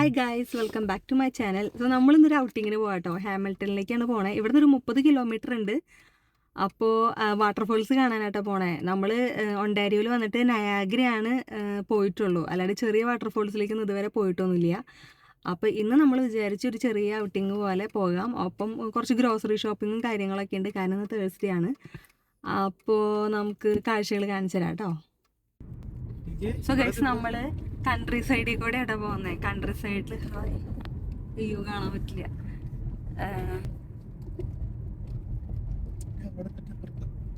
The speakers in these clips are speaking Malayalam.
Hi guys, welcome back to my channel. So നമ്മളിന്നൊരു ഔട്ടിങ്ങിന് പോകാം കേട്ടോ. ഹാമിൽട്ടണിലേക്കാണ് പോണേ. ഇവിടുന്ന് ഒരു 30 കിലോമീറ്റർ ഉണ്ട്. അപ്പോൾ വാട്ടർഫോൾസ് കാണാനായിട്ടോ പോണേ. നമ്മൾ ഒണ്ടാരിയോയിൽ വന്നിട്ട് നയാഗ്രയാണ് പോയിട്ടുള്ളൂ, അല്ലാണ്ട് ചെറിയ വാട്ടർഫോൾസിലേക്കൊന്നും ഇതുവരെ പോയിട്ടൊന്നുമില്ല. അപ്പോൾ ഇന്ന് നമ്മൾ വിചാരിച്ചു ഒരു ചെറിയ ഔട്ടിങ് പോലെ പോകാം. ഒപ്പം കുറച്ച് ഗ്രോസറി ഷോപ്പിങ്ങും കാര്യങ്ങളൊക്കെ ഉണ്ട്, കാരണം ഇന്ന് തേഴ്സ്ഡേ ആണ്. അപ്പോൾ നമുക്ക് കാഴ്ചകൾ കാണിച്ചു തരാം കേട്ടോ. സോ ഗൈസ്, നമ്മള് കൺട്രി സൈഡിൽ കൂടെ ആട്ടോ പോകുന്നത്. കൺട്രി സൈഡിൽ വ്യൂ കാണാൻ പറ്റില്ല.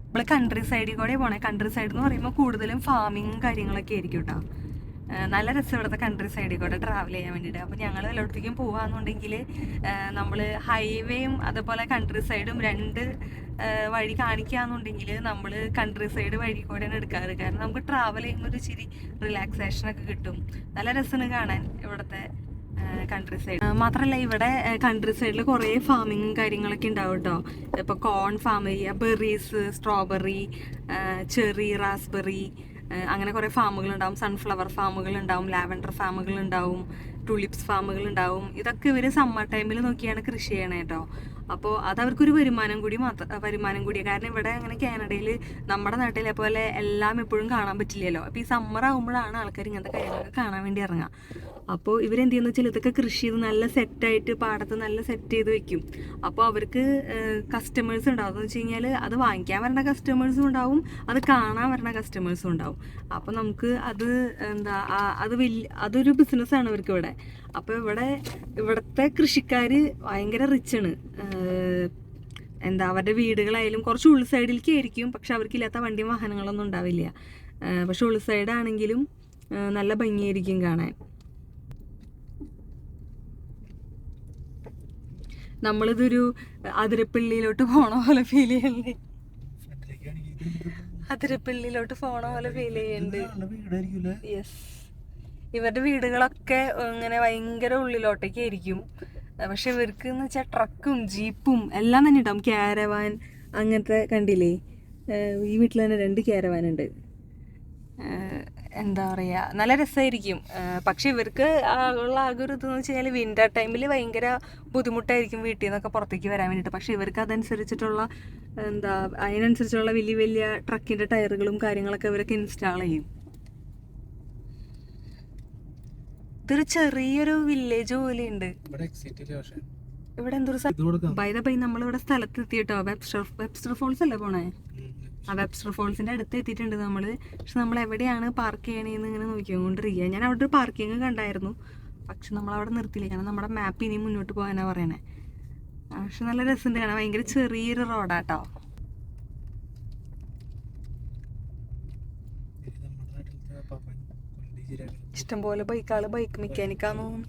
നമ്മള് കൺട്രി സൈഡിൽ കൂടെ പോണേ. കൺട്രി സൈഡ് എന്ന് പറയുമ്പോൾ കൂടുതലും ഫാമിങ്ങും കാര്യങ്ങളൊക്കെ ആയിരിക്കും കേട്ടോ. നല്ല രസം ഇവിടുത്തെ കൺട്രി സൈഡിൽ കൂടെ ട്രാവൽ ചെയ്യാൻ വേണ്ടിയിട്ട്. അപ്പോൾ ഞങ്ങൾ എല്ലായിടത്തേക്കും പോകാന്നുണ്ടെങ്കിൽ നമ്മൾ ഹൈവേയും അതുപോലെ കൺട്രി സൈഡും രണ്ട് വഴി കാണിക്കുകയെന്നുണ്ടെങ്കിൽ നമ്മൾ കൺട്രി സൈഡ് വഴി കൂടെയാണ് എടുക്കാറ്. കാരണം നമുക്ക് ട്രാവൽ ചെയ്യുമ്പോൾ ഒരു ഇച്ചിരി റിലാക്സേഷനൊക്കെ കിട്ടും. നല്ല രസമാണ് കാണാൻ ഇവിടുത്തെ കൺട്രി സൈഡ്. മാത്രമല്ല ഇവിടെ കൺട്രി സൈഡിൽ കുറേ ഫാമിങ്ങും കാര്യങ്ങളൊക്കെ ഉണ്ടാവും കേട്ടോ. ഇപ്പോൾ കോൺ ഫാം ചെയ്യുക, ബെറീസ്, സ്ട്രോബെറി, ചെറി, റാസ്ബെറി, അങ്ങനെ കുറേ ഫാമുകളുണ്ടാവും. സൺഫ്ലവർ ഫാമുകളുണ്ടാവും, ലാവൻഡർ ഫാമുകളുണ്ടാവും, ടുലിപ്സ് ഫാമുകളുണ്ടാവും. ഇതൊക്കെ ഇവർ സമ്മർ ടൈമിൽ നോക്കിയാണ് കൃഷി ചെയ്യണേ കേട്ടോ. അപ്പോൾ അതവർക്കൊരു വരുമാനം കൂടിയാണ്. കാരണം ഇവിടെ അങ്ങനെ കാനഡയിൽ നമ്മുടെ നാട്ടിലെ പോലെ എല്ലാം എപ്പോഴും കാണാൻ പറ്റില്ലല്ലോ. അപ്പോൾ ഈ സമ്മർ ആകുമ്പോഴാണ് ആൾക്കാർ ഇങ്ങനത്തെ കാര്യങ്ങളൊക്കെ കാണാൻ വേണ്ടി ഇറങ്ങുക. അപ്പോൾ ഇവരെന്ത് ചെയ്യുന്ന വെച്ചാൽ ഇതൊക്കെ കൃഷി ചെയ്ത് നല്ല സെറ്റായിട്ട് പാടത്ത് നല്ല സെറ്റ് ചെയ്ത് വെക്കും. അപ്പോൾ അവർക്ക് കസ്റ്റമേഴ്സ് ഉണ്ടാവും. എന്ന് വെച്ച് കഴിഞ്ഞാൽ അത് വാങ്ങിക്കാൻ വരുന്ന കസ്റ്റമേഴ്സും ഉണ്ടാവും, അത് കാണാൻ വരുന്ന കസ്റ്റമേഴ്സും ഉണ്ടാവും. അപ്പോൾ നമുക്ക് അത് അതൊരു ബിസിനസ്സാണ് ഇവർക്ക് ഇവിടെ. അപ്പോൾ ഇവിടുത്തെ കൃഷിക്കാർ ഭയങ്കര റിച്ചാണ്. അവരുടെ വീടുകളായാലും കുറച്ച് ഉൾ സൈഡിലേക്ക് ആയിരിക്കും, പക്ഷെ അവർക്കില്ലാത്ത വണ്ടിയും വാഹനങ്ങളൊന്നും ഉണ്ടാവില്ല. പക്ഷെ ഉൾ സൈഡാണെങ്കിലും നല്ല ഭംഗിയായിരിക്കും കാണാൻ. നമ്മളിതൊരു അതിരപ്പള്ളിയിലോട്ട് പോണ പോലെ ഫീൽ ചെയ്യുന്നുണ്ട്. അതിരപ്പള്ളിയിലോട്ട് പോണ പോലെ ഫീൽ ചെയ്യുന്നുണ്ട്. യെസ്, ഇവരുടെ വീടുകളൊക്കെ ഇങ്ങനെ ഭയങ്കര ഉള്ളിലോട്ടേക്ക് ആയിരിക്കും. പക്ഷെ ഇവർക്ക് എന്ന് വെച്ചാൽ ട്രക്കും ജീപ്പും എല്ലാം തന്നെ ഉണ്ടാവും. ക്യാരവാൻ അങ്ങനത്തെ കണ്ടില്ലേ, ഈ വീട്ടിൽ തന്നെ 2 ക്യാരവാൻ ഉണ്ട്. എന്താ പറയുക, നല്ല രസമായിരിക്കും. പക്ഷെ ഇവർക്ക് ഉള്ള ആകെ ഒരു ഇതെന്ന് വെച്ച് കഴിഞ്ഞാൽ വിൻ്റർ ടൈമിൽ ഭയങ്കര ബുദ്ധിമുട്ടായിരിക്കും വീട്ടിൽ നിന്നൊക്കെ പുറത്തേക്ക് വരാൻ വേണ്ടിയിട്ട്. പക്ഷെ ഇവർക്ക് അതിനനുസരിച്ചുള്ള വലിയ വലിയ ട്രക്കിൻ്റെ ടയറുകളും കാര്യങ്ങളൊക്കെ ഇവരൊക്കെ ഇൻസ്റ്റാൾ ചെയ്യും. ഇതൊരു ചെറിയൊരു വില്ലേജ് പോലെ ഉണ്ട്. ഇവിടെ എന്തൊരു ബൈ നമ്മളിവിടെ സ്ഥലത്ത് എത്തിയിട്ടോ. വെബ്സ്റ്റർ ഫോൾസ് അല്ലേ പോണേ? ആ വെബ്സ്റ്റർ ഫോൾസിന്റെ അടുത്ത് എത്തിയിട്ടുണ്ട് നമ്മള്. പക്ഷെ നമ്മൾ എവിടെയാണ് പാർക്ക് ചെയ്യണേന്ന് ഇങ്ങനെ നോക്കിക്കൊണ്ടിരിക്കുക. ഞാൻ അവിടെ ഒരു പാർക്കിംഗ് കണ്ടായിരുന്നു, പക്ഷെ നമ്മളവിടെ നിർത്തിയില്ല. കാരണം നമ്മുടെ മാപ്പ് ഇനി മുന്നോട്ട് പോകാനാ പറയണേ. പക്ഷെ നല്ല രസമുണ്ട് കാണാൻ. ഭയങ്കര ചെറിയൊരു റോഡാട്ടോ. ഇഷ്ടംപോലെ ബൈക്ക് മെക്കാനിക്കാന്ന് തോന്നുന്നു.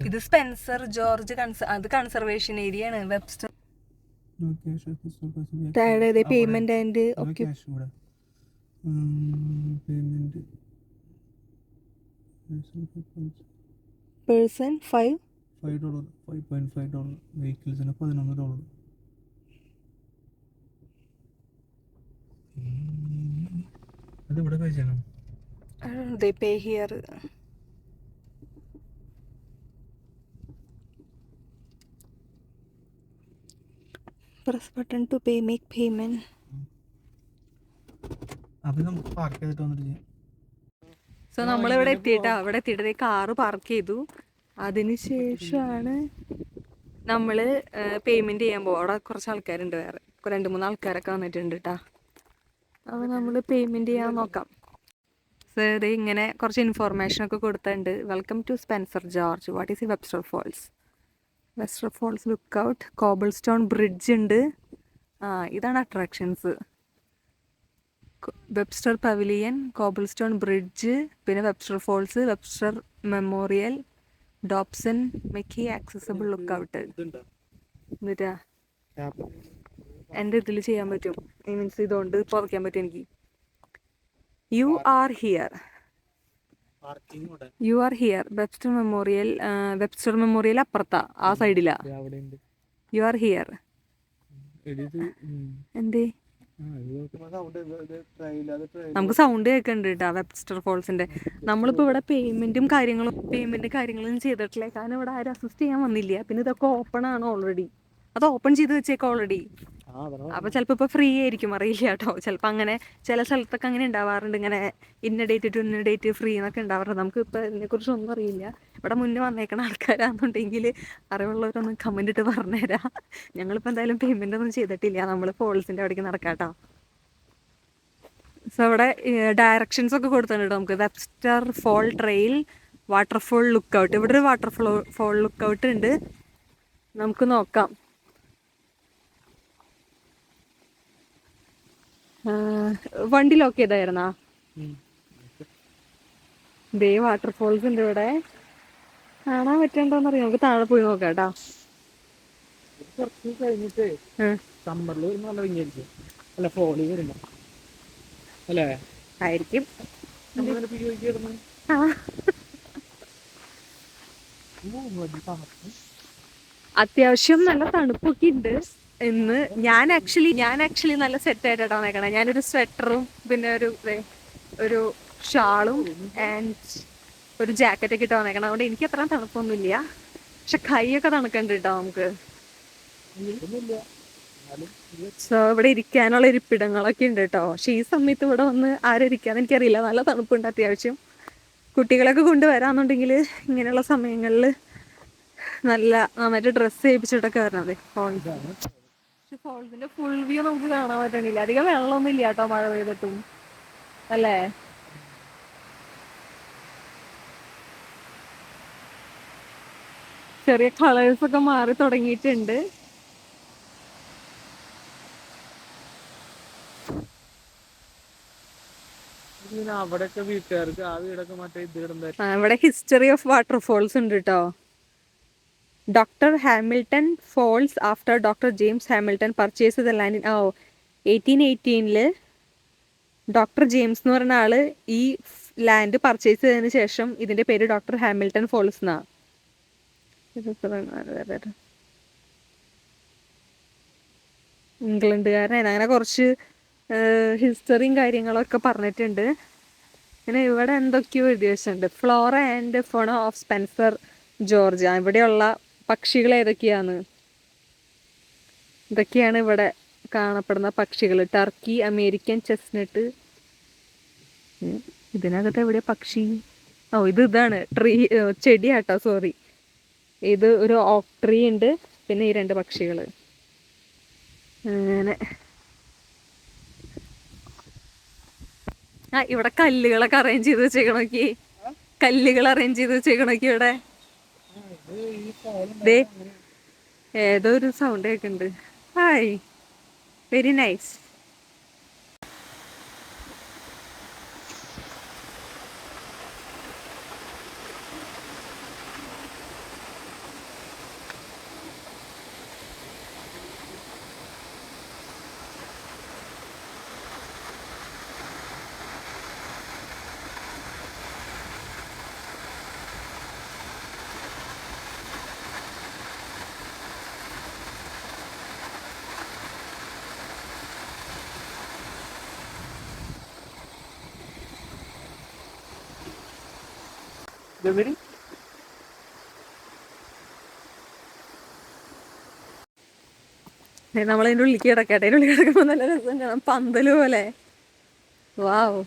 ഇത് സ്പെൻസർ ജോർജ് കൺസർവേഷൻ ഏരിയ ആണ്. Webster payment and person $5.5 വെഹിക്കിൾസിന് $11. അത് ഇവിടെ പേ ചെയ്യണം. They pay here. Press button to pay, make payment. അപ്പോൾ നമുക്ക് പാർക്ക് ചെയ്തിട്ട് വന്നിട്ട് ചെയ്യാം. സോ നമ്മളിവിടെ എത്തിയിട്ട് കാറ് പാർക്ക് ചെയ്തു. അതിനുശേഷമാണ് നമ്മൾ പേയ്മെൻറ്റ് ചെയ്യാൻ പോകും. അവിടെ കുറച്ച് ആൾക്കാരുണ്ട്, വേറെ 2-3 ആൾക്കാരൊക്കെ വന്നിട്ടുണ്ട് കേട്ടോ. അപ്പോൾ നമ്മൾ പേയ്മെൻറ്റ് ചെയ്യാൻ നോക്കാം. സോ ഇത് ഇങ്ങനെ കുറച്ച് ഇൻഫോർമേഷനൊക്കെ കൊടുത്തിട്ടുണ്ട്. Welcome to Spencer Gorge. What is ഈ Webster Falls lookout. Cobblestone bridge ഉണ്ട്. ഇതാണ് attractions. Webster pavilion, cobblestone bridge, പിന്നെ വെബ്സ്റ്റർ ഫോൾസ്, വെബ്സ്റ്റർ മെമ്മോറിയൽ, ഡോപ്സൺ മെക്കി ആക്സസിബിൾ ലുക്ക് ഔട്ട്. എന്നിട്ടാ എൻ്റെ ഇതിൽ ചെയ്യാൻ പറ്റും, മീൻസ് ഇതുകൊണ്ട് പുറയ്ക്കാൻ പറ്റും എനിക്ക്. You are here Webster memorial അപ്പുറത്താ, ആ സൈഡിലാ. U are here. എന്തേ നമുക്ക് സൗണ്ട് കേൾക്കുന്നുണ്ട് കേട്ടോ വെബ്സ്റ്റർ ഫോൾസിന്റെ. നമ്മളിപ്പോ ഇവിടെ പേയ്മെന്റ് കാര്യങ്ങളും ചെയ്തിട്ടില്ല, കാരണം ഇവിടെ ആരും അസിസ്റ്റ് ചെയ്യാൻ വന്നില്ല. പിന്നെ ഇതൊക്കെ ഓപ്പൺ ആണ് ഓൾറെഡി, അത് ഓപ്പൺ ചെയ്ത് വെച്ചേക്കാം ഓൾറെഡി. അപ്പൊ ചിലപ്പോ ഇപ്പൊ ഫ്രീ ആയിരിക്കും, അറിയില്ല കേട്ടോ. ചിലപ്പോ അങ്ങനെ ചില സ്ഥലത്തൊക്കെ അങ്ങനെ ഉണ്ടാവാറുണ്ട്, ഇങ്ങനെ ഇന്ന ഡേറ്റ് ടു ഇന്ന ഡേറ്റ് ഫ്രീ എന്നൊക്കെ ഉണ്ടാവാറുണ്ട്. നമുക്ക് ഇപ്പൊ ഇതിനെ കുറിച്ചൊന്നും അറിയില്ല. ഇവിടെ മുന്നേ വന്നേക്കണ ആൾക്കാരാണെന്നുണ്ടെങ്കിൽ അറിവുള്ളവരൊന്നും കമന്റ് ഇട്ട് പറഞ്ഞുതരാം. ഞങ്ങളിപ്പോ എന്തായാലും പേയ്മെന്റ് ഒന്നും ചെയ്തിട്ടില്ല, നമ്മൾ ഫോൾസിന്റെ അവിടേക്ക് നടക്കാട്ടോ. സോ ഇവിടെ ഡയറക്ഷൻസ് ഒക്കെ കൊടുത്തിട്ടുണ്ട് നമുക്ക്. Webster fall trail, waterfall look out. ഇവിടെ ഒരു വാട്ടർഫോൾ ലുക്ക് ഔട്ട് ഉണ്ട്, നമുക്ക് നോക്കാം. വണ്ടി ലോക്ക് ചെയ്തായിരുന്നാ? ദേ വാട്ടർഫോൾസ് ഉണ്ട് ഇവിടെ, കാണാൻ പറ്റണ്ടോന്നറിയാം. നമുക്ക് താഴെ പോയി നോക്കാം കേട്ടോ. ആയിരിക്കും. അത്യാവശ്യം നല്ല തണുപ്പൊക്കെ ഉണ്ട് ഇന്ന്. ഞാൻ ആക്ച്വലി നല്ല സെറ്റ് ആയിട്ടാണ് വന്നേക്കണേ. ഞാനൊരു സ്വെറ്ററും പിന്നെ ഒരു ഷാളും ആൻഡ് ഒരു ജാക്കറ്റൊക്കെ ഇട്ട് വന്നേക്കണം. അതുകൊണ്ട് എനിക്ക് അത്ര തണുപ്പൊന്നുമില്ല, പക്ഷെ കൈയൊക്കെ തണുക്കണ്ട് കേട്ടോ നമുക്ക്. സോ ഇവിടെ ഇരിക്കാനുള്ള ഇരിപ്പിടങ്ങളൊക്കെ ഉണ്ട് കേട്ടോ. പക്ഷെ ഈ സമയത്ത് ഇവിടെ വന്ന് ആരും ഇരിക്കാന്ന് എനിക്കറിയില്ല. നല്ല തണുപ്പുണ്ട് അത്യാവശ്യം. കുട്ടികളൊക്കെ കൊണ്ടുവരാന്നുണ്ടെങ്കിൽ ഇങ്ങനെയുള്ള സമയങ്ങളിൽ നന്നായിട്ട് ഡ്രസ്സ് ചെയ്യിപ്പിച്ചിട്ടൊക്കെ വരണത്. പക്ഷെ ഫോൾസിന്റെ ഫുൾ വ്യൂ നമുക്ക് കാണാൻ പറ്റണില്ല. അധികം വെള്ളമൊന്നും ഇല്ല കേട്ടോ മഴ പെയ്തിട്ടും, അല്ലേ? ചെറിയ കളേഴ്സ് ഒക്കെ മാറി തുടങ്ങിയിട്ടുണ്ട്. ഇവിടെ ഹിസ്റ്ററി ഓഫ് വാട്ടർഫോൾസ് ഉണ്ട് കേട്ടോ. Doctor Hamilton falls after doctor James Hamilton purchase the land 1818 doctor James എന്ന് പറയുന്ന ആള് ഈ ലാൻഡ് പർച്ചേസ് ചെയ്തതിന് ശേഷം ഇതിന്റെ പേര് ഡോക്ടർ ഹാമിൽട്ടൺ ഫോൾസ് എന്നാ. ഇംഗ്ലണ്ടുകാരനായിരുന്നു. അങ്ങനെ കുറച്ച് ഹിസ്റ്ററിയും കാര്യങ്ങളൊക്കെ പറഞ്ഞിട്ടുണ്ട്. പിന്നെ ഇവിടെ എന്തൊക്കെയോ എഴുതി വെച്ചിട്ടുണ്ട്. Flora and fauna of Spencer George. ഇവിടെയുള്ള പക്ഷികൾ ഏതൊക്കെയാണ്? ഇതൊക്കെയാണ് ഇവിടെ കാണപ്പെടുന്ന പക്ഷികൾ. Turkey, American chestnut. ഇതിനകത്ത് എവിടെ പക്ഷി? ഇതാണ് ചെടിയാട്ടോ, സോറി. ഇത് ഒരു ഓക്ക് ട്രീ ഉണ്ട്, പിന്നെ ഈ 2 പക്ഷികൾ. അങ്ങനെ ഇവിടെ കല്ലുകളൊക്കെ അറേഞ്ച് ചെയ്ത് വെച്ചേക്കണോക്കി. കല്ലുകൾ അറേഞ്ച് ചെയ്ത് വെച്ചേക്കണോക്കി ഇവിടെ. ഏതോ ഒരു സൗണ്ട് കേൾക്കുന്നുണ്ട്. Hi, very nice. നമ്മളതിൻ്റെ ഉള്ളിലേക്ക് കിടക്കട്ടെ. അതിൻ്റെ ഉള്ളിൽ കിടക്കുമ്പോൾ നല്ല രസം കാണാം, പന്തല് പോലെ. വാവ്.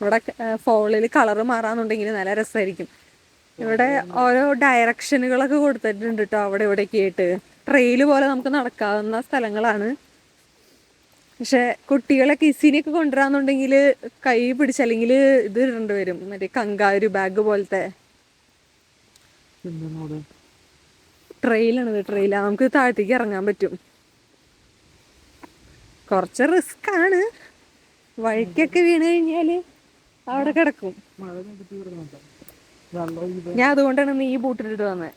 ഇവിടെ ഫോളിൽ കളറ് മാറാന്നുണ്ടെങ്കിൽ നല്ല രസമായിരിക്കും. ഇവിടെ ഓരോ ഡയറക്ഷനുകളൊക്കെ കൊടുത്തിട്ടുണ്ട് കേട്ടോ, അവിടെ ഇവിടെയൊക്കെ ആയിട്ട്. ട്രെയില് പോലെ നമുക്ക് നടക്കാവുന്ന സ്ഥലങ്ങളാണ്. പക്ഷെ കുട്ടികളെ കിസിനെയൊക്കെ കൊണ്ടുവരാന്നുണ്ടെങ്കിൽ കൈ പിടിച്ച്, അല്ലെങ്കിൽ ഇത് ഇടേണ്ടി വരും, മറ്റേ കങ്കാരു ബാഗ് പോലത്തെ. ട്രെയിലാണിത്, ട്രെയിലാ. നമുക്ക് താഴത്തേക്ക് ഇറങ്ങാൻ പറ്റും. കുറച്ച് റിസ്ക് ആണ്, വഴിക്കൊക്കെ വീണ് കഴിഞ്ഞാല് അവിടെ കിടക്കും. ഞാൻ അതുകൊണ്ടാണ് നീ ഈ ബൂട്ടിലിട്ട് വന്നത്.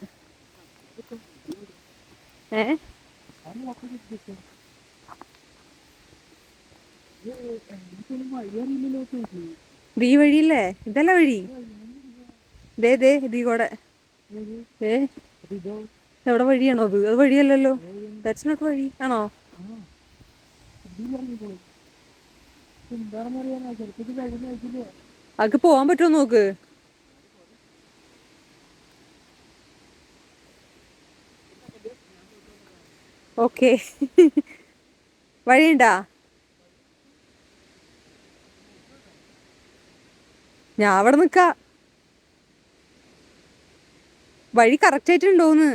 ഈ വഴിയില്ലേ? ഇതല്ല വഴി. ദേ ഇതീ കൂടെ. എവിടെ വഴിയാണോ അത്? അത് വഴിയല്ലല്ലോ. ദാറ്റ്സ് നോട്ട് വഴി ആണോ? അതൊക്കെ പോവാൻ പറ്റുമോ നോക്ക്. ഓക്കെ. വഴിയുണ്ടാ? ഞാൻ അവിടെ നിക്ക. വഴി കറക്റ്റ് ആയിട്ടുണ്ടോന്ന്.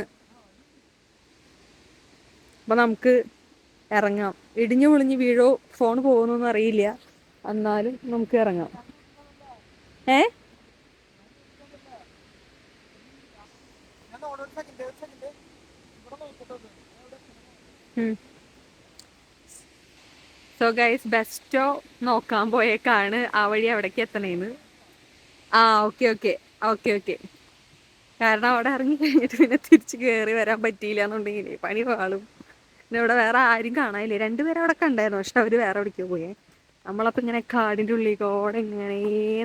അപ്പൊ നമുക്ക് ഇറങ്ങാം. ഇടിഞ്ഞു പൊളിഞ്ഞ് വീഴോ ഫോൺ പോകുന്നൊന്നും അറിയില്ല, എന്നാലും നമുക്ക് ഇറങ്ങാം. ഏ സോ ഗൈസ്, ബെസ്റ്റോ നോക്കാൻ പോയേക്കാണ് ആ വഴി അവിടേക്ക് എത്തണേന്ന്. ആ ഓക്കെ ഓക്കെ ഓക്കെ ഓക്കെ. കാരണം അവിടെ ഇറങ്ങി കഴിഞ്ഞിട്ട് പിന്നെ തിരിച്ച് കയറി വരാൻ പറ്റിയില്ല എന്നുണ്ടെങ്കിൽ പണി പാളും. പിന്നെ ഇവിടെ വേറെ ആരും കാണാനില്ലേ. രണ്ടുപേരും അവിടെ കണ്ടായിരുന്നു, പക്ഷെ അവര് വേറെ എവിടേക്കോ പോയേ. നമ്മളപ്പോ ഇങ്ങനെ കാടിന്റെ ഉള്ളിൽ കൂടെ ഇങ്ങനെ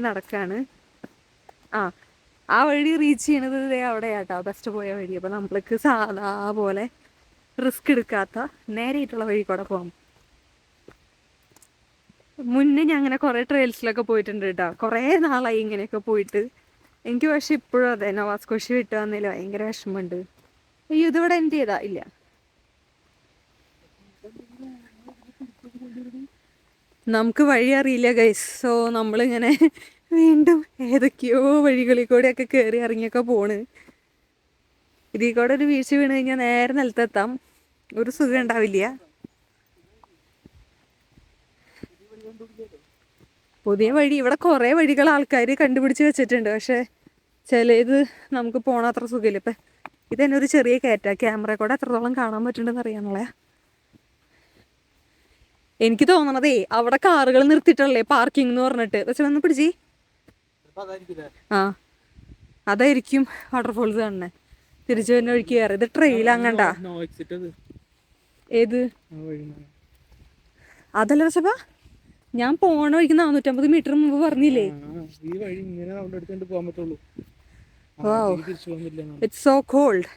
നടക്കാണ്. ആ ആ വഴി റീച്ച് ചെയ്യണത് അവിടെയാട്ടോ, ബെസ്റ്റ് പോയ വഴി. അപ്പൊ നമ്മൾക്ക് സാധാ പോലെ റിസ്ക് എടുക്കാത്ത നേരെയായിട്ടുള്ള വഴി കൂടെ പോകാം. മുന്നേ ഞാൻ അങ്ങനെ കുറെ ട്രെയിൽസിലൊക്കെ പോയിട്ടുണ്ട് കേട്ടോ, കുറേ നാളായി ഇങ്ങനെയൊക്കെ പോയിട്ട്. എനിക്ക് പക്ഷെ ഇപ്പോഴും അതെ, നവാസ്കോഷി വിട്ടു വന്നതിൽ ഭയങ്കര വിഷമമുണ്ട്. അയ്യോ, ഇതിവിടെ എന്ത് ചെയ്താ ഇല്ല. നമുക്ക് വഴി അറിയില്ല ഗൈസ്. സോ നമ്മളിങ്ങനെ വീണ്ടും ഏതൊക്കെയോ വഴികളിൽ കൂടെയൊക്കെ കയറി ഇറങ്ങിയൊക്കെ പോണ്. ഇതിൽ കൂടെ ഒരു വീഴ്ച വീണ് കഴിഞ്ഞാൽ നേരെ നിലത്തെത്താം. ഒരു സുഖം ഉണ്ടാവില്ല. പുതിയ വഴി, ഇവിടെ കുറേ വഴികൾ ആൾക്കാർ കണ്ടുപിടിച്ച് വെച്ചിട്ടുണ്ട്, പക്ഷെ ചിലത് നമുക്ക് പോണ അത്ര സുഖമില്ല. ഇപ്പം ഇതന്നെ ഒരു ചെറിയ കയറ്റാ, ക്യാമറ കൂടെ എത്രത്തോളം കാണാൻ പറ്റുന്നുണ്ടെന്ന് അറിയാനുള്ള. എനിക്ക് തോന്നണതേ അവിടെ കാറുകൾ നിർത്തിയിട്ടല്ലേ പാർക്കിംഗ് എന്ന് പറഞ്ഞിട്ട്. പക്ഷെ വന്ന് പിടിച്ചി. ആ അതായിരിക്കും വാട്ടർഫോൾസ് കാണണേ. തിരിച്ചു വരുന്ന വഴിക്ക് കയറി. ഇത് ട്രെയിൽ അങ്ങണ്ട. ഏത് അതല്ല രസപ്പാ, ഞാൻ പോണ വഴിക്ക് 450 മീറ്റർ മുമ്പ് പറഞ്ഞില്ലേ. It's so cold.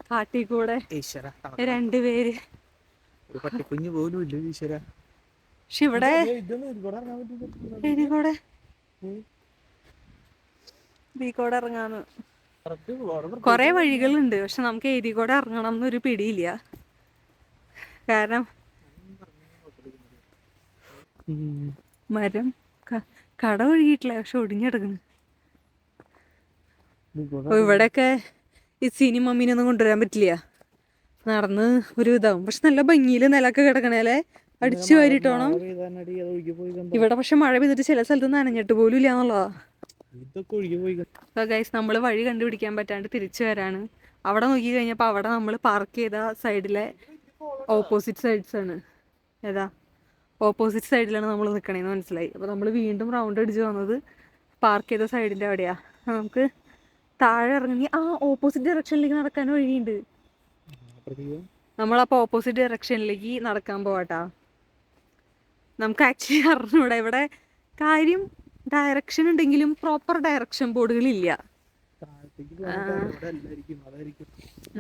കാട്ടിൽ കൂടെ രണ്ടുപേര്. പക്ഷെ ഇവിടെ ബീക്കോടെ ഇറങ്ങാന്ന് കൊറേ വഴികളുണ്ട്, പക്ഷെ നമുക്ക് ഏരിയക്കൂടെ ഇറങ്ങണം എന്നൊരു പിടിയില്ല. കാരണം മരം കട ഒഴുകിയിട്ടില്ല, പക്ഷെ ഒടിഞ്ഞെടുക്കുന്നു. ഇവിടെയൊക്കെ ഈ സിനി മമ്മീനൊന്നും കൊണ്ടുവരാൻ പറ്റില്ല, നടന്ന് ഒരു ഇതാവും. പക്ഷെ നല്ല ഭംഗിയില് നിലൊക്കെ കിടക്കണേലെ, അടിച്ചു വാരിട്ടോണം. ഇവിടെ പക്ഷെ മഴ പെയ്തിട്ട് ചില സ്ഥലത്ത് നനഞ്ഞിട്ട് പോലും ഇല്ല എന്നുള്ളതാ. ഗൈസ്, നമ്മൾ വഴി കണ്ടുപിടിക്കാൻ പറ്റാണ്ട് തിരിച്ചു വരാണ്. അവിടെ നോക്കി കഴിഞ്ഞപ്പോൾ അവിടെ നമ്മൾ പാർക്ക് ചെയ്ത സൈഡിലെ ഓപ്പോസിറ്റ് സൈഡ്സ് ആണ്. ഏതാ ഓപ്പോസിറ്റ് സൈഡിലാണ് നമ്മൾ നിൽക്കണേന്ന് മനസ്സിലായി. അപ്പോൾ നമ്മൾ വീണ്ടും റൗണ്ട് അടിച്ച് വന്നത് പാർക്ക് ചെയ്ത സൈഡിൻ്റെ അവിടെയാ. നമുക്ക് താഴെ ഇറങ്ങി ആ ഓപ്പോസിറ്റ് ഡയറക്ഷനിലേക്ക് നടക്കാൻ വഴിയുണ്ട്. നമ്മളപ്പോൾ ഓപ്പോസിറ്റ് ഡയറക്ഷനിലേക്ക് നടക്കാൻ പോവാട്ടാ. നമുക്ക് ആക്ച്വലി അറിഞ്ഞൂടെ, ഇവിടെ കാര്യം ഡയറക്ഷൻ ഉണ്ടെങ്കിലും പ്രോപ്പർ ഡയറക്ഷൻ ബോർഡുകളില്ല.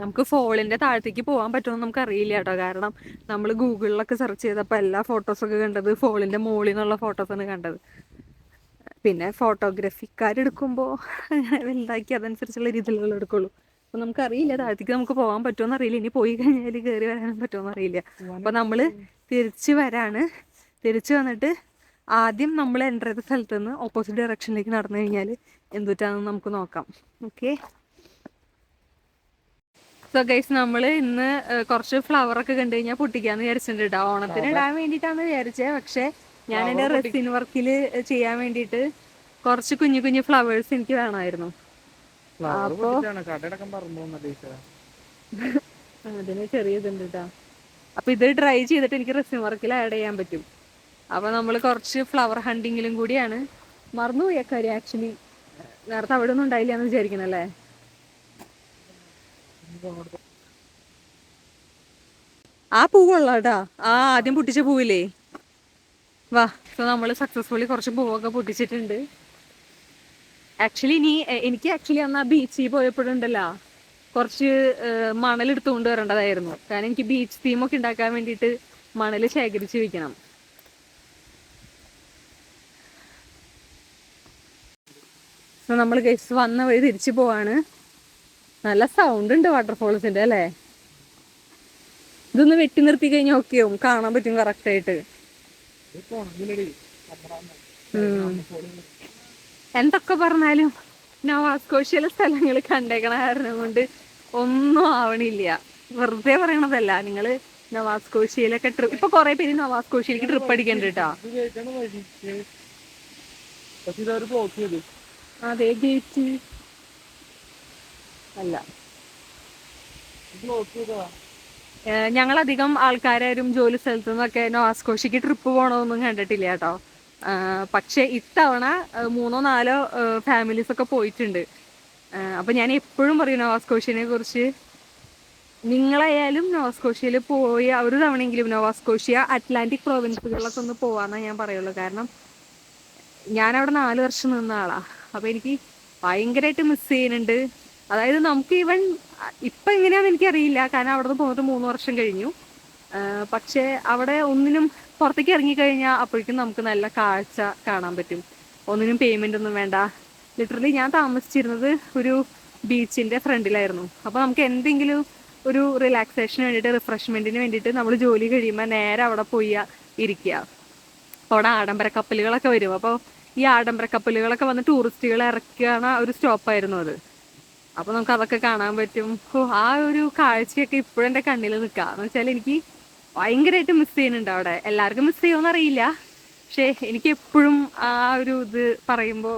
നമുക്ക് ഫോളിന്റെ താഴത്തേക്ക് പോകാൻ പറ്റുമെന്ന് നമുക്ക് അറിയില്ല കേട്ടോ. കാരണം നമ്മൾ ഗൂഗിളിലൊക്കെ സെർച്ച് ചെയ്തപ്പോൾ എല്ലാ ഫോട്ടോസൊക്കെ കണ്ടത് ഫോളിന്റെ മുകളിൽ നിന്നുള്ള ഫോട്ടോസാണ് കണ്ടത്. പിന്നെ ഫോട്ടോഗ്രാഫിക്കാരെടുക്കുമ്പോൾ അങ്ങനെ വലുതാക്കി അതനുസരിച്ചുള്ള രീതിയിലുള്ള എടുക്കുള്ളൂ. അപ്പൊ നമുക്കറിയില്ല താഴത്തേക്ക് നമുക്ക് പോകാൻ പറ്റുമെന്ന് അറിയില്ല. ഇനി പോയി കഴിഞ്ഞാൽ കയറി വരാനും പറ്റുമെന്ന് അറിയില്ല. അപ്പൊ നമ്മള് തിരിച്ചു വരാണ്. തിരിച്ചു വന്നിട്ട് ആദ്യം നമ്മൾ എൻ്റർ ചെയ്ത സ്ഥലത്ത് നിന്ന് ഓപ്പോസിറ്റ് ഡയറക്ഷനിലേക്ക് നടന്നു കഴിഞ്ഞാൽ എന്തുറ്റാണെന്ന് നമുക്ക് നോക്കാം. ഓക്കെ. സോ ഗൈസ്, നമ്മൾ ഇന്ന് കുറച്ച് ഫ്ലവറൊക്കെ കണ്ടു കഴിഞ്ഞാൽ പൊട്ടിക്കാന്ന് വിചാരിച്ചിട്ടുണ്ട് കേട്ടോ. ഓണത്തിന് ഇടാൻ വേണ്ടിയിട്ടാണ് വിചാരിച്ചത്. പക്ഷെ ഞാൻ എൻ്റെ റെസിൻ വർക്കിൽ ചെയ്യാൻ വേണ്ടിയിട്ട് കുറച്ച് കുഞ്ഞു കുഞ്ഞു ഫ്ലവേഴ്സ് എനിക്ക് വേണമായിരുന്നു. അപ്പോൾ അതിന് ചെറിയതുണ്ട് കേട്ടോ. അപ്പോൾ ഇത് ഡ്രൈ ചെയ്തിട്ട് എനിക്ക് റെസിൻ വർക്കിൽ ആഡ് ചെയ്യാൻ പറ്റും. അപ്പോൾ നമ്മൾ കുറച്ച് ഫ്ലവർ ഹണ്ടിങ്ങിലും കൂടിയാണ്. മറന്നുപോയി അക്കാര്യം. ആക്ച്വലി നേരത്തെ അവിടെ ഒന്നും ഉണ്ടായില്ല എന്ന് വിചാരിക്കണല്ലേ. ആ പൂവുള്ള കേട്ടാ, ആ ആദ്യം പൊട്ടിച്ച പൂവില്ലേ. വാ. സോ നമ്മൾ സക്സസ്ഫുള്ളി കുറച്ച് പൂവൊക്കെ പൊട്ടിച്ചിട്ടുണ്ട്. ആക്ച്വലി എനിക്ക് ആക്ച്വലി അന്ന് ആ ബീച്ചിൽ പോയപ്പോഴുണ്ടല്ലോ കുറച്ച് മണലെടുത്തുകൊണ്ട് വരേണ്ടതായിരുന്നു. കാരണം എനിക്ക് ബീച്ച് തീമൊക്കെ ഉണ്ടാക്കാൻ വേണ്ടിയിട്ട് മണൽ ശേഖരിച്ച് വെക്കണം. സോ നമ്മൾ ഗൈസ് വന്ന വഴി തിരിച്ചു പോവാണ്. നല്ല സൗണ്ട് ഉണ്ട് വാട്ടർഫോൾസിന്റെ അല്ലേ. ഇതൊന്ന് വെട്ടി നിർത്തി കഴിഞ്ഞാൽ ഓക്കെയാവും, കാണാൻ പറ്റും കറക്റ്റായിട്ട്. എന്തൊക്കെ പറഞ്ഞാലും നോവാസ്കോഷ്യയിലെ സ്ഥലങ്ങൾ കണ്ടേക്കണ കാരണം കൊണ്ട് ഒന്നും ആവണില്ല. വെറുതെ പറയണതല്ല. നിങ്ങള് നവാസ്കോഷ്യയിലൊക്കെ ട്രിപ്പ്, ഇപ്പൊ കൊറേ പേര് നവാസ്കോഷ്യയിലേക്ക് ട്രിപ്പ് അടിക്കണ്ട കേട്ടോ. അതെ ഗേറ്റ് അല്ല, ഞങ്ങളധികം ആൾക്കാരും ജോലി സ്ഥലത്തു നിന്നൊക്കെ നവാസ്കോഷ്യക്ക് ട്രിപ്പ് പോകണമെന്നും കണ്ടിട്ടില്ല കേട്ടോ. പക്ഷെ ഇത്തവണ 3-4 ഫാമിലീസ് ഒക്കെ പോയിട്ടുണ്ട്. അപ്പൊ ഞാൻ എപ്പോഴും പറയും നവാസ്കോഷ്യനെ കുറിച്ച്. നിങ്ങളായാലും നോവാസ്കോഷ്യയിൽ പോയി ഒരു തവണയെങ്കിലും നോവാസ്കോഷ്യ അറ്റ്ലാന്റിക് പ്രൊവിൻസുകളിലൊക്കെ ഒന്ന് പോവാന്നാ ഞാൻ പറയുള്ളൂ. കാരണം ഞാനവിടെ 4 വർഷം നിന്ന ആളാ. അപ്പൊ എനിക്ക് ഭയങ്കരമായിട്ട് മിസ് ചെയ്യുന്നുണ്ട്. അതായത് നമുക്ക് ഈവൻ ഇപ്പൊ എങ്ങനെയാന്ന് എനിക്കറിയില്ല, കാരണം അവിടെ നിന്ന് പോയിട്ട് 3 വർഷം കഴിഞ്ഞു. പക്ഷെ അവിടെ ഒന്നിനും പുറത്തേക്ക് ഇറങ്ങിക്കഴിഞ്ഞാൽ അപ്പോഴേക്കും നമുക്ക് നല്ല കാഴ്ച കാണാൻ പറ്റും. ഒന്നിനും പേയ്മെന്റ് ഒന്നും വേണ്ട. ലിറ്ററലി ഞാൻ താമസിച്ചിരുന്നത് ഒരു ബീച്ചിന്റെ ഫ്രണ്ടിലായിരുന്നു. അപ്പൊ നമുക്ക് എന്തെങ്കിലും ഒരു റിലാക്സേഷന് വേണ്ടിയിട്ട്, റിഫ്രഷ്മെന്റിന് വേണ്ടിയിട്ട് നമ്മൾ ജോലി കഴിയുമ്പോൾ നേരെ അവിടെ പോയി ഇരിക്കുക. അവിടെ ആഡംബര കപ്പലുകളൊക്കെ വരും. അപ്പോൾ ഈ ആഡംബര കപ്പലുകളൊക്കെ വന്ന് ടൂറിസ്റ്റുകളെ ഇറക്കുകയാണ് ഒരു സ്റ്റോപ്പായിരുന്നു അത്. അപ്പൊ നമുക്ക് അതൊക്കെ കാണാൻ പറ്റും. ആ ഒരു കാഴ്ചയൊക്കെ ഇപ്പോഴും എൻ്റെ കണ്ണിൽ നിൽക്കുക. എന്ന് വെച്ചാൽ എനിക്ക് ഭയങ്കരമായിട്ട് മിസ് ചെയ്യുന്നുണ്ട് അവിടെ. എല്ലാവർക്കും മിസ് ചെയ്യുമെന്ന് അറിയില്ല, പക്ഷെ എനിക്ക് എപ്പോഴും ആ ഒരു ഇത് പറയുമ്പോൾ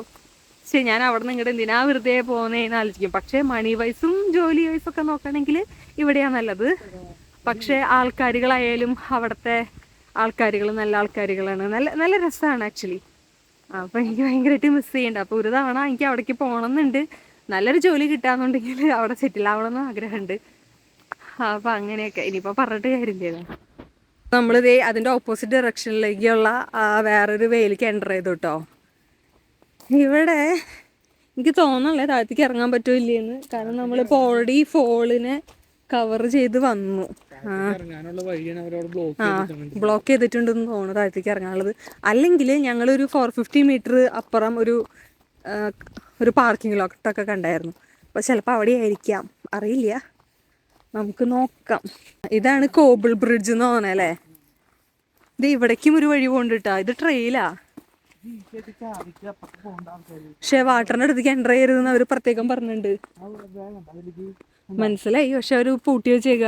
ശരി ഞാൻ അവിടെ നിന്ന് ഇങ്ങോട്ട് എന്തിനാ വെറുതെ പോകുന്നതെന്ന് ആലോചിക്കും. പക്ഷെ മണി വൈസും ജോലി വൈസും ഒക്കെ നോക്കുകയാണെങ്കിൽ ഇവിടെയാണ് നല്ലത്. പക്ഷെ ആൾക്കാരുകളായാലും അവിടുത്തെ ആൾക്കാരുകൾ നല്ല ആൾക്കാരുകളാണ്. നല്ല നല്ല രസമാണ് ആക്ച്വലി. അപ്പൊ എനിക്ക് ഭയങ്കരമായിട്ട് മിസ് ചെയ്യണ്ട. അപ്പൊ ഒരു തവണ എനിക്ക് അവിടേക്ക് പോകണമെന്നുണ്ട്. നല്ലൊരു ജോലി കിട്ടാന്നുണ്ടെങ്കിൽ അവിടെ സെറ്റിൽ ആവണമെന്ന് ആഗ്രഹമുണ്ട്. അപ്പൊ അങ്ങനെയൊക്കെ ഇനിയിപ്പോ പറഞ്ഞിട്ട് കാര്യമില്ല. നമ്മളിതേ അതിന്റെ ഓപ്പോസിറ്റ് ഡയറക്ഷനിലേക്കുള്ള വേറൊരു വേയിലേക്ക് എൻ്റർ ചെയ്തു കേട്ടോ. ഇവിടെ എനിക്ക് തോന്നണല്ലേ താഴത്തേക്ക് ഇറങ്ങാൻ പറ്റൂല്ലേന്ന്. കാരണം നമ്മളിപ്പോ ഓൾറെഡി ഫോളിനെ കവർ ചെയ്ത് വന്നു. ബ്ലോക്ക് ചെയ്തിട്ടുണ്ടെന്ന് തോന്നുന്നു താഴത്തേക്ക് ഇറങ്ങാനുള്ളത്. അല്ലെങ്കിൽ ഞങ്ങളൊരു 450 മീറ്റർ അപ്പുറം ഒരു പാർക്കിംഗ് ലോട്ടൊക്കെ കണ്ടായിരുന്നു. അപ്പൊ ചിലപ്പോൾ അവിടെ ആയിരിക്കാം, അറിയില്ല, നമുക്ക് നോക്കാം. ഇതാണ് കോബിൾ ബ്രിഡ്ജ് എന്ന് തോന്നല്ലേ. ഇത് ഇവിടേക്കും ഒരു വഴി പോണ്ടിട്ടാ. ഇത് ട്രെയിലാ. പക്ഷെ വാട്ടറിന്റെ അടുത്തേക്ക് എൻ്റർ ചെയ്യരുതെന്ന് അവര് പ്രത്യേകം പറഞ്ഞിട്ടുണ്ട്. മനസ്സിലായി, പക്ഷെ അവര് പൂട്ടി വെച്ചേക്ക.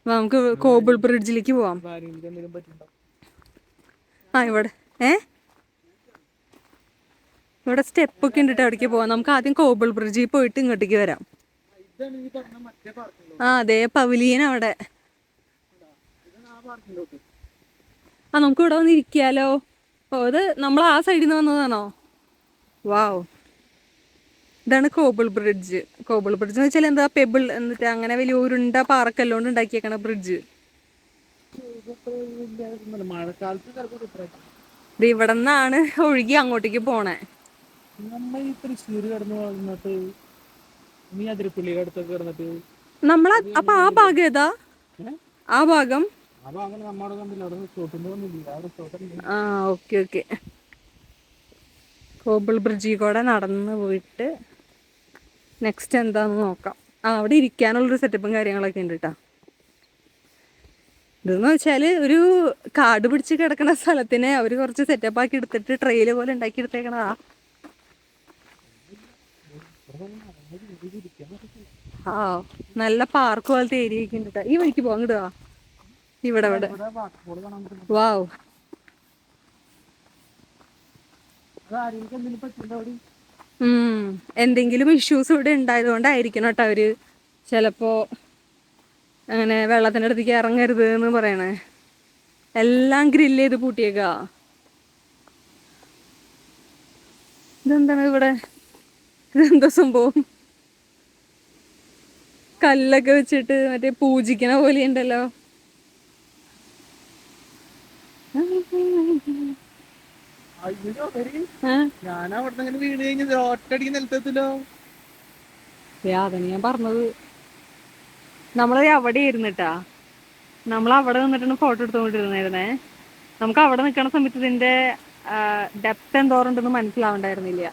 നമുക്ക് കോബിൾ ബ്രിഡ്ജിലേക്ക് പോവാം. ഇവിടെ ഇവിടെ സ്റ്റെപ്പ് ഒക്കെ ഉണ്ട്. അവിടേക്ക് പോവാം. നമുക്ക് ആദ്യം കോബിൾ ബ്രിഡ്ജിൽ പോയിട്ട് ഇങ്ങോട്ടേക്ക് വരാം. അതെ പവലിയൻ അവിടെ. നമുക്ക് ഇവിടെ വന്ന് ഇരിക്കാലോ. അത് നമ്മൾ ആ സൈഡിൽ നിന്ന് വന്നതാണോ? വാവ്, ഇതാണ് കോബിൾ ബ്രിഡ്ജ്. കോബിൾ ബ്രിഡ്ജ് എന്ന് വെച്ചാൽ എന്താ, പെബിൾ എന്നിട്ട് അങ്ങനെ വലിയ ഉരുണ്ട പാറക്കല്ലോണ്ട് ഉണ്ടാക്കിയേക്കണ ബ്രിഡ്ജ്. ഇവിടെ നിന്നാണ് ഒഴുകി അങ്ങോട്ടേക്ക് പോണേ. നമ്മള അപ്പൊ ആ ഭാഗം ഏതാ? ആ ഭാഗം ഓക്കെ ഓക്കെ. കോബിൾ ബ്രിഡ്ജിൽ കൂടെ നടന്ന് പോയിട്ട് നെക്സ്റ്റ് എന്താന്ന് നോക്കാം. അവിടെ ഇരിക്കാനുള്ളൊരു സെറ്റപ്പും കാര്യങ്ങളൊക്കെ ഉണ്ട് കേട്ടോ. ഇതെന്ന് വെച്ചാല് ഒരു കാട് പിടിച്ച് കിടക്കുന്ന സ്ഥലത്തിനെ അവര് കുറച്ച് സെറ്റപ്പ് ആക്കി എടുത്തിട്ട് ട്രെയില് പോലെ ഉണ്ടാക്കി എടുത്തേക്കണതാ. നല്ല പാർക്ക് പോലത്തെ ഏരിയ ഒക്കെ ഉണ്ട്. ഈ വഴിക്ക് പോവാ, ഇങ്ങോട്ടാ. ഇവിടെ വാവ്. എന്തെങ്കിലും ഇഷ്യൂസ് ഇവിടെ ഉണ്ടായതുകൊണ്ടായിരിക്കണം കേട്ടോ അവര് ചിലപ്പോ അങ്ങനെ വെള്ളത്തിന്റെ അടുത്തേക്ക് ഇറങ്ങരുത് എന്ന് പറയണേ. എല്ലാം ഗ്രില്ല് ചെയ്ത് പൂട്ടിയേക്കാ. ഇതെന്താണ് ഇവിടെ? ഇതെന്താ സംഭവം? കല്ലൊക്കെ വെച്ചിട്ട് മറ്റേ പൂജിക്കണ പോലെ ഉണ്ടല്ലോ. ഞാൻ അവിടെ വീട് കഴിഞ്ഞത് ഒറ്റടിക്ക് നിലത്തെത്തില്ലോ. അതാണ് ഞാൻ പറഞ്ഞത്. നമ്മള് അവിടെ ഇരുന്നിട്ടാ, നമ്മൾ അവിടെ നിന്നിട്ടാണ് ഫോട്ടോ എടുത്തുകൊണ്ടിരുന്നായിരുന്നേ. നമുക്ക് അവിടെ നിൽക്കുന്ന സമയത്ത് ഇതിന്റെ ഡെപ്ത് എന്തോറുണ്ടെന്ന് മനസ്സിലാവണ്ടായിരുന്നില്ല.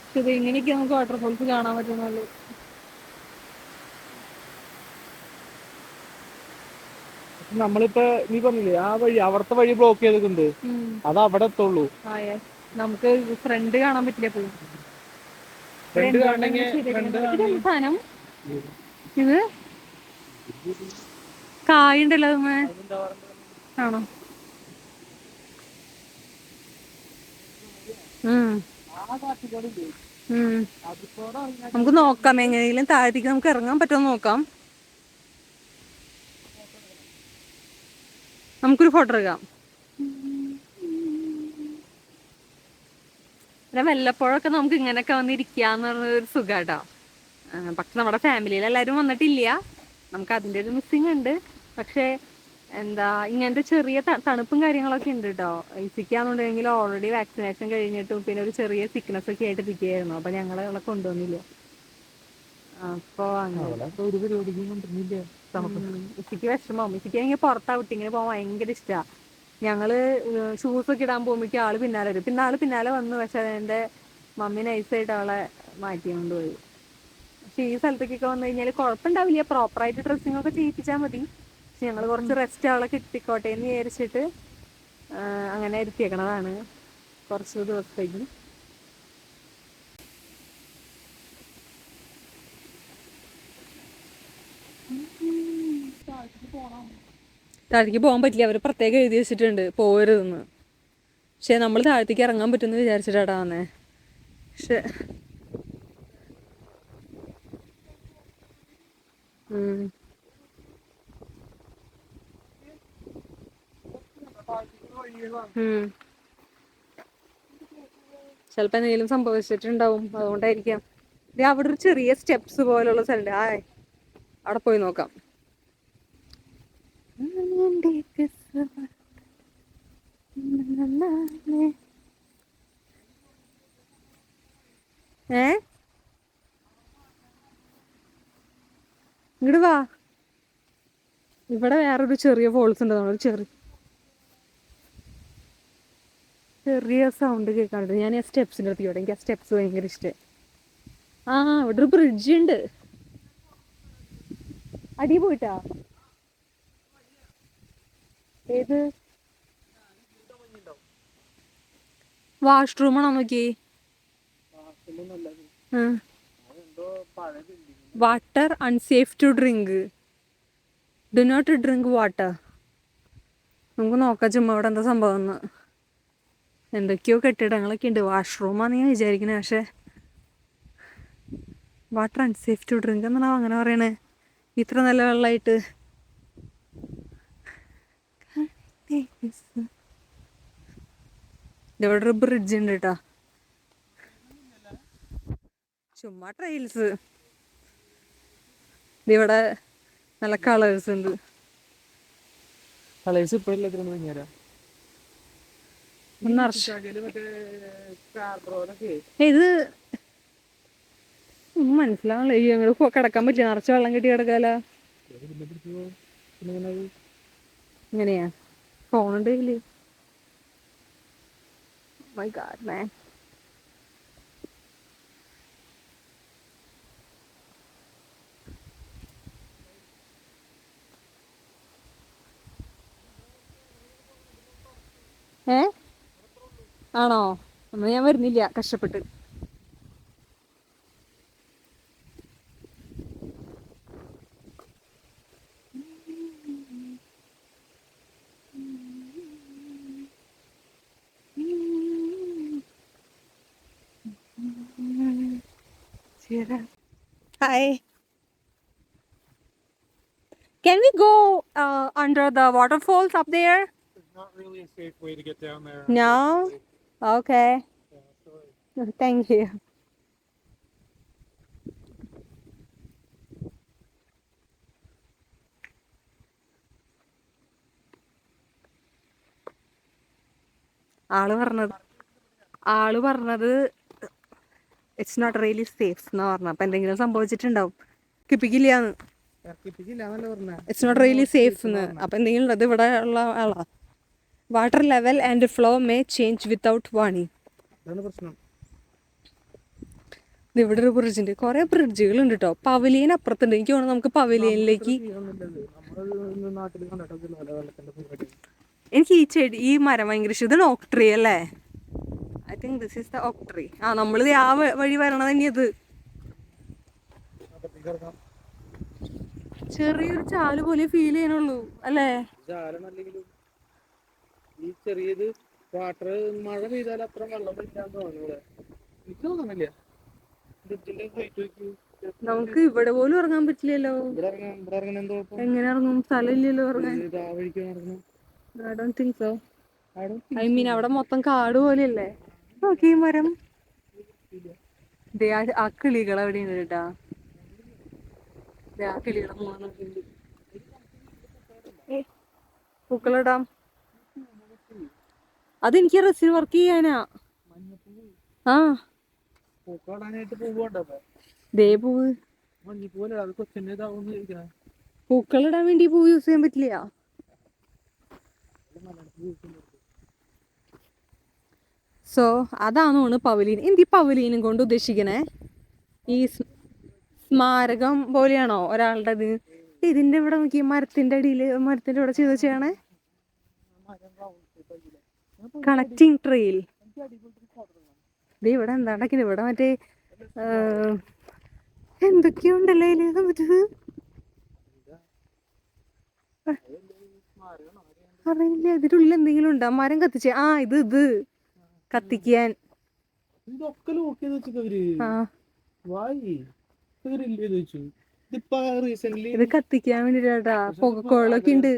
പക്ഷെ ഇത് ഇങ്ങനെയൊക്കെ നമുക്ക് വാട്ടർഫോൾസ് കാണാൻ പറ്റുന്നുള്ളൂ. നമ്മളിപ്പോ നീ പറഞ്ഞില്ലേ ആ വഴി, അവിടത്തെ വഴി ബ്ലോക്ക് ചെയ്തിട്ടുണ്ട്. അത് അവിടെ എത്തുള്ളൂ. നമുക്ക് ഫ്രണ്ട് കാണാൻ പറ്റില്ല പോയി. ഫ്രണ്ട് കാണണമെങ്കിൽ സാധനം ഇത് കായുണ്ടല്ലോ ആണോ? നമുക്ക് നോക്കാം, എങ്ങനെയെങ്കിലും താഴത്തേക്ക് നമുക്ക് ഇറങ്ങാൻ പറ്റുമോ നോക്കാം. നമുക്കൊരു ഫോട്ടോ എടുക്കാം. പിന്നെ വല്ലപ്പോഴൊക്കെ നമുക്ക് ഇങ്ങനെയൊക്കെ വന്നിരിക്കാന്ന് പറഞ്ഞൊരു സുഖാട്ടോ. പക്ഷെ നമ്മുടെ ഫാമിലിയിൽ എല്ലാവരും വന്നിട്ടില്ല. നമുക്ക് അതിൻ്റെ ഒരു മിസ്സിങ് ഉണ്ട്. പക്ഷെ എന്താ ഇങ്ങനത്തെ ചെറിയ തണുപ്പും കാര്യങ്ങളൊക്കെ ഉണ്ട് കേട്ടോ. ഇസിക്കാന്നുണ്ടെങ്കിൽ ഓൾറെഡി വാക്സിനേഷൻ കഴിഞ്ഞിട്ടും പിന്നെ ഒരു ചെറിയ സിക്നസ് ഒക്കെ ആയിട്ട് ഇരിക്കുകയായിരുന്നു. അപ്പൊ ഞങ്ങളെ അവളെ കൊണ്ടുവന്നില്ല. അപ്പൊ ഒരു പരിപാടിക്കും കൊണ്ടുവന്നില്ല. ഇസിക്ക് വിഷമം. ഇസിക്കാണെങ്കിൽ പുറത്ത് ഔട്ടിങ്ങിന് പോകാൻ ഭയങ്കര ഇഷ്ടമാണ്. ഞങ്ങള് ഷൂസൊക്കെ ഇടാൻ പോകുമ്പോഴേക്കും ആള് പിന്നാലെ വരും. പിന്നെ ആള് പിന്നാലെ വന്നു. പക്ഷെ അതെന്റെ മമ്മി നൈസായിട്ട് അവളെ മാറ്റിക്കൊണ്ട് പോയി. പക്ഷെ ഈ സ്ഥലത്തേക്കൊക്കെ വന്നു കഴിഞ്ഞാൽ കുഴപ്പമുണ്ടാവില്ല. പ്രോപ്പറായിട്ട് ഡ്രസ്സിംഗ് ഒക്കെ ചെയ്യിപ്പിച്ചാൽ മതി. പക്ഷെ ഞങ്ങൾ കുറച്ച് റെസ്റ്റ് അവളെ കിട്ടിക്കോട്ടെ എന്ന് വിചാരിച്ചിട്ട് അങ്ങനെ ഇരുത്തിയേക്കണതാണ് കുറച്ച് ദിവസത്തേക്ക്. താഴത്തേക്ക് പോകാൻ പറ്റില്ല. അവർ പ്രത്യേകം എഴുതി വെച്ചിട്ടുണ്ട് പോകരുതെന്ന്. പക്ഷെ നമ്മൾ താഴത്തേക്ക് ഇറങ്ങാൻ പറ്റുമെന്ന് വിചാരിച്ചിട്ടാ വന്നേ. പക്ഷെ ചിലപ്പോ എന്തെങ്കിലും സംഭവിച്ചിട്ടുണ്ടാവും, അതുകൊണ്ടായിരിക്കാം. അവിടെ ഒരു ചെറിയ സ്റ്റെപ്സ് പോലുള്ള സ്ഥലം. അവിടെ പോയി നോക്കാം. ഇങ്ങോട്ട് വാ. ഇവിടെ വേറൊരു ചെറിയ ഫോൾസ് ഉണ്ട്. നമ്മൾ ചെറിയ സൗണ്ട് കേൾക്കാറുണ്ട്. ഞാൻ ആ സ്റ്റെപ്സിൻ്റെ അടുത്ത് കേട്ടോ. എനിക്ക് ആ സ്റ്റെപ്സ് ഭയങ്കര ഇഷ്ടം. ഇവിടെ ഒരു ബ്രിഡ്ജ് ഉണ്ട്. അടി പോയിട്ടാ? ഏത് വാഷ്റൂമാണോ നോക്കി? Water unsafe to drink. Do not drink water. നമുക്ക് നോക്കാം ചുമ്മാ അവിടെ എന്താ സംഭവം എന്ന്. എന്തൊക്കെയോ കെട്ടിടങ്ങളൊക്കെ ഉണ്ട്. വാഷ്റൂമാണെന്ന് ഞാൻ വിചാരിക്കണേ. പക്ഷെ വാട്ടർ അൺസേഫ് ടു ഡ്രിങ്ക് എന്നാണോ അങ്ങനെ പറയണേ? ഇത്ര നല്ല വെള്ളമായിട്ട്. ഇവിടെ ഒരു ബ്രിഡ്ജ് ഉണ്ട് കേട്ടോ. ചുമ്മാ ട്രെയിൽസ്. ഇവിടെ നല്ല കളേഴ്സ് ഉണ്ട്. കളേഴ്സ് ഇപ്പോഴല്ലേ ഇത് ഒന്നും മനസ്സിലാവണല്ലോ. ഞങ്ങൾ കിടക്കാൻ പറ്റില്ല. നിറച്ച് വെള്ളം കെട്ടി കിടക്കാല. ഇങ്ങനെയാ ഫോണുണ്ട് കയ്യില്. മൈ ഗാഡ് മാൻ. ആണോ? എന്നാ ഞാൻ വരുന്നില്ല, കഷ്ടപ്പെട്ട്. Hi. Can we go under the waterfalls up there? It's not really a safe way to get down there. No? Okay. Thank you. ആള് പറഞ്ഞത് ആള് പറഞ്ഞത് ഇറ്റ്സ് നോട്ട് റിയലി സേഫ് എന്നാ പറഞ്ഞത്. അപ്പൊ എന്തെങ്കിലും സംഭവിച്ചിട്ടുണ്ടാവും, കിപ്പിക്കില്ലാന്ന്. ഇറ്റ്സ് നോട്ട് റിയലി സേഫ് എന്ന്. അപ്പൊ എന്തെങ്കിലും ഉള്ളത് ഇവിടെ ഉള്ള ആളാ. Water level and flow may change without warning. ഇവിടെ ഒരു ബ്രിഡ്ജ് ഉണ്ട്, കുറെ ബ്രിഡ്ജുകൾ ഉണ്ട് കേട്ടോ. പവലിയൻ അപ്പുറത്തുണ്ട്. എനിക്ക് തോന്നുന്നു നമുക്ക് പവലിയനിലേക്ക്. എനിക്ക് ഈ ചെടി, ഈ മരം ഭയങ്കര ഇഷ്ടം. ഇതാണ് ഓക്ക് ട്രീ അല്ലേ? I think this is the oak tree. ആ നമ്മളിത് ആ വഴി വരണത് തന്നെയത്. ചെറിയൊരു ചാല് പോലെ ഫീൽ ചെയ്യണുള്ളൂ അല്ലേ? ഈ ചെറിയത് വാട്ടർ മഴ പെയ്താൽ അത്ര വെള്ളം ഇല്ലാന്ന് തോന്നുന്നു. എനിക്ക് തോന്നുന്നില്ല. നമുക്ക് ഇവിടെ പോലും ഇറങ്ങാൻ പറ്റില്ലല്ലോ. എങ്ങനെ ഇറങ്ങും? സ്ഥലമില്ലല്ലോ ഇറങ്ങാൻ. I don't think so. I mean അവിടെ മൊത്തം കാട് പോലെയല്ലേ. നോക്കി ഈ മരം. ആ കിളികൾ അവിടെ ഉണ്ട് കേട്ടാ. ആ കിളികളെ മൂന്നുണ്ട്. പൂക്കളിടാം. അതെനിക്ക് റെസിൽ വർക്ക് ചെയ്യാനാ. ആ ദേ പൂവ്. പൂക്കളിടാൻ വേണ്ടി പൂവ് യൂസ് ചെയ്യാൻ പറ്റില്ല. സോ അതാണ് പവലീൻ. എന്ത് പവലീനും കൊണ്ട് ഉദ്ദേശിക്കണേ? ഈ സ്മാരകം പോലെയാണോ ഒരാളുടെ? ഇതിന്റെ ഇവിടെ നോക്കി, മരത്തിന്റെ അടിയില്, മരത്തിന്റെ ഇവിടെ ചെയ്ത് വെച്ചാണേ കണക്റ്റിംഗ് ട്രെയിൽ. ഇത് ഇവിടെ എന്താണ്ടൊക്കെ ഇവിടെ മറ്റേ എന്തൊക്കെയുണ്ടല്ലേ പറ്റത് അറിയില്ല. ഇതിനുള്ളിൽ എന്തെങ്കിലും ഉണ്ടോ? മരം കത്തിച്ച ഇത് കത്തിക്കാൻ. ഇത് കത്തിക്കാൻ വേണ്ടിട്ടാ. പുകക്കോളൊക്കെ ഉണ്ട്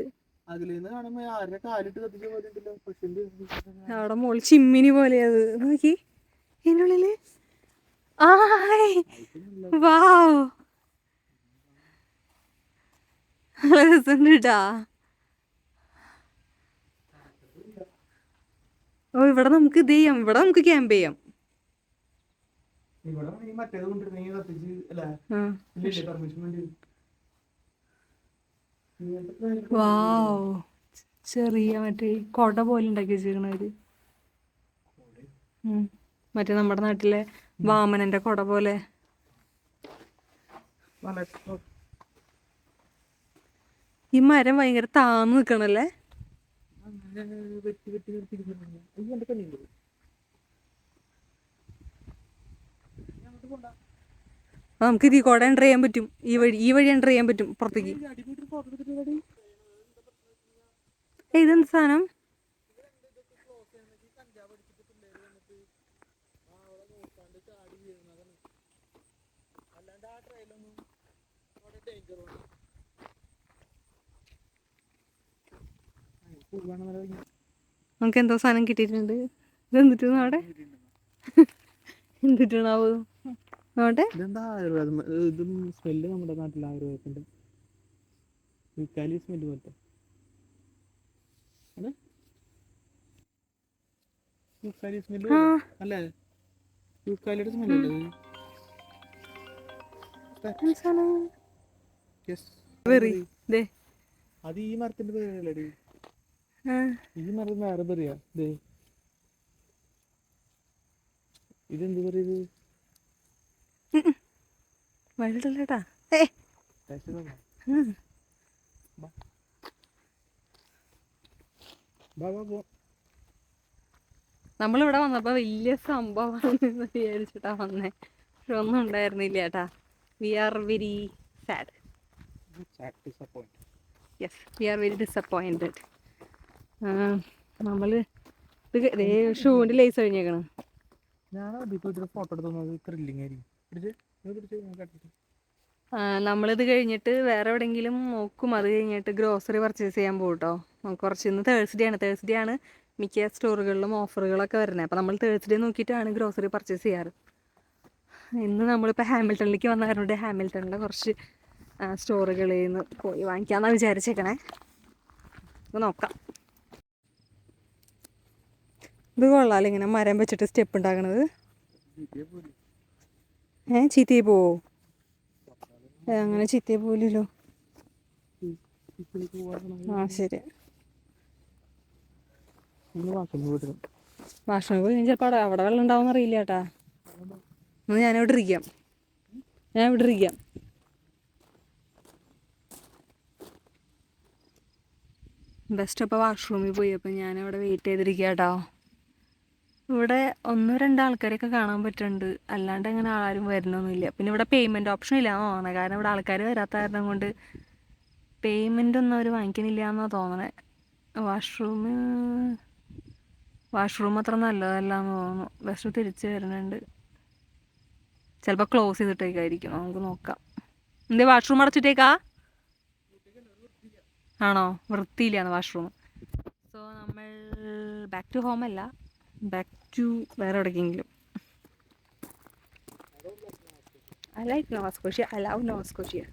അവിടെ മോള്. ചിമ്മിനി പോലെ അത് നോക്കി ഇതിനുള്ളില്. വാവ്, നല്ല രസമുണ്ട് കേട്ടാ. ഓ ഇവിടെ നമുക്ക് ഇത് ചെയ്യാം. ഇവിടെ നമുക്ക് ക്യാമ്പ് ചെയ്യാം. വാവ്, ചെറിയ മറ്റേ കൊട പോലെ ഉണ്ടാക്കി വെച്ചിരിക്കണവര്. മറ്റേ നമ്മുടെ നാട്ടിലെ വാമനന്റെ കൊട പോലെ. ഈ മരം ഭയങ്കര താന്ന് നിക്കണല്ലേ. നമുക്ക് ഇതിൽ കൂടെ എൻ്റർ ചെയ്യാൻ പറ്റും. ഈ വഴി എൻ്റർ ചെയ്യാൻ പറ്റും പുറത്തേക്ക്. ഇതെന്ത് സാധനം? നമുക്ക് എന്തോ സാധനം കിട്ടിയിട്ടുണ്ട്. ഇത് എന്തിട്ടാണ് അവിടെ? എന്തിട്ടാണാവോ നോട്ടെ. സ്മെല്ല് നമ്മുടെ നാട്ടിൽ ആയുർവേദത്തിന്റെ സ്മെല്ല് പോലത്തെ അല്ലേ? യൂക്കാലിയുടെ സ്മെല്ല്. അത് ഈ മരത്തിന്റെ പേരല്ലേ? ഈ മരം വേറെ പറയാ. ഇതെന്ത് പറയുന്നത്? വലുതല്ലേട്ടാ. നമ്മളിവിടെ വന്നപ്പോ വലിയ സംഭവം വിചാരിച്ചിട്ടാ വന്നേ. പക്ഷെ ഒന്നും ഉണ്ടായിരുന്നില്ല ചേട്ടാ. We are very sad. Yes, we are very disappointed. നമ്മള് ഷൂവിന്റെ ലേസ് കഴിഞ്ഞേക്കണം. നമ്മളിത് കഴിഞ്ഞിട്ട് വേറെ എവിടെയെങ്കിലും നോക്കും. അത് കഴിഞ്ഞിട്ട് ഗ്രോസറി പർച്ചേസ് ചെയ്യാൻ പോകും കേട്ടോ. കുറച്ച് ഇന്ന് തേഴ്സ്ഡേ ആണ് മിക്ക സ്റ്റോറുകളിലും ഓഫറുകളൊക്കെ വരുന്നത്. അപ്പോൾ നമ്മൾ തേഴ്സ്ഡേ നോക്കിയിട്ടാണ് ഗ്രോസറി പർച്ചേസ് ചെയ്യാറ്. ഇന്ന് നമ്മളിപ്പോൾ ഹാമിൽട്ടണിലേക്ക് വന്ന കാരണം ഹാമിൽട്ടണിലെ കുറച്ച് സ്റ്റോറുകളിൽ നിന്ന് പോയി വാങ്ങിക്കാമെന്നാണ് വിചാരിച്ചേക്കണേ. അപ്പോൾ നോക്കാം. ഇത് കൊള്ളാമല്ലോ ഇങ്ങനെ മരം വെച്ചിട്ട് സ്റ്റെപ്പ് ഉണ്ടാക്കണത്. ചീത്തയെ പോവോ? അങ്ങനെ ചീത്തയെ പോവില്ലല്ലോ. ആ ശരി. ഭക്ഷണം പോയി ചിലപ്പോൾ അവിടെ വെള്ളം ഉണ്ടാവും അറിയില്ല ചേട്ടാ. എന്നാൽ ഞാനിവിടെ ഇരിക്കാം. ബെസ്റ്റ് അപ്പോൾ വാഷ്റൂമിൽ പോയി. അപ്പം ഞാനവിടെ വെയിറ്റ് ചെയ്തിരിക്കുക കേട്ടോ. ഇവിടെ 1-2 ആൾക്കാരൊക്കെ കാണാൻ പറ്റുന്നുണ്ട്, അല്ലാണ്ട് അങ്ങനെ ആരും വരണമൊന്നുമില്ല. പിന്നെ ഇവിടെ പേയ്മെൻറ്റ് ഓപ്ഷൻ ഇല്ലയെന്ന് തോന്നണേ, കാരണം ഇവിടെ ആൾക്കാർ വരാത്ത കാരണം കൊണ്ട് പേയ്മെൻ്റ് ഒന്നും അവർ വാങ്ങിക്കുന്നില്ല എന്നാണ് തോന്നണേ. വാഷ്റൂം അത്ര നല്ലതല്ല എന്ന് തോന്നുന്നു. ബസ് തിരിച്ച് വരുന്നുണ്ട്, ചിലപ്പോൾ ക്ലോസ് ചെയ്തിട്ടേക്കായിരിക്കും. നമുക്ക് നോക്കാം. എന്തേ വാഷ്റൂം അടച്ചിട്ടേക്കാ? ആണോ? വൃത്തിയില്ലാന്ന് വാഷ്റൂം. സോ നമ്മൾ ബാക്ക് ടു ഹോം അല്ല, ബാക്ക് ടു വേറെ എവിടേക്കെങ്കിലും. I like Nova Scotia. I love Nova Scotia.